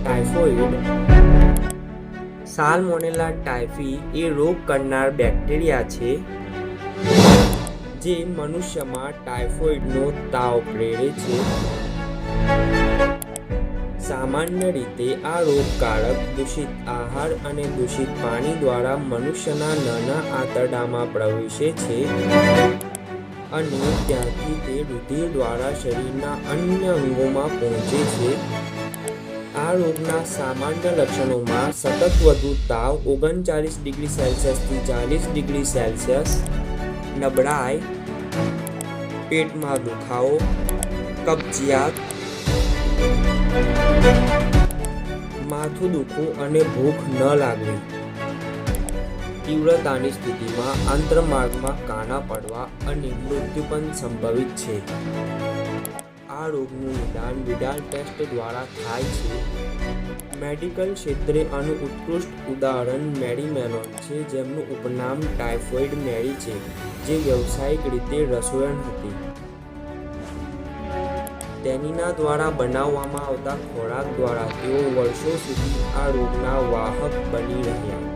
Typhoid salmonella typhi એ રોગ કરનાર bacteria છે જે મનુષ્યમાં ટાઇફોઇડનો તાવ પ્રેરે છે. સામાન્ય રીતે આ રોગકારક દૂષિત આહાર અને દૂષિત પાણી દ્વારા મનુષ્યના નાના આંતરડામાં પ્રવેશે છે અને ત્યાંથી તે રુધિર દ્વારા શરીરના અન્ય અંગોમાં પહોંચે છે. આ રોગના સામાન્ય લક્ષણોમાં સતત વધુ તાવ 39°C થી 40°C, નબળાઈ, પેટમાં દુખાવો, કબજિયાત, માથું દુખવું અને ભૂખ ન લાગવી. તીવ્રતાની સ્થિતિમાં આંતરમાર્ગમાં કાણા પડવા અને મૃત્યુ પણ સંભવિત છે. આ રોગનું નિદાન વિડાલ ટેસ્ટ દ્વારા થાય છે. મેડિકલ ક્ષેત્રે આનું ઉત્કૃષ્ટ ઉદાહરણ મેરી મેનોન છે, જેમનું ઉપનામ ટાઇફોઇડ મેરી છે, જે વ્યવસાયિક રીતે રસોઈણ હતી. તેણીના દ્વારા બનાવવામાં આવતા ખોરાક દ્વારા તેઓ વર્ષો સુધી આ રોગના વાહક બની રહ્યા.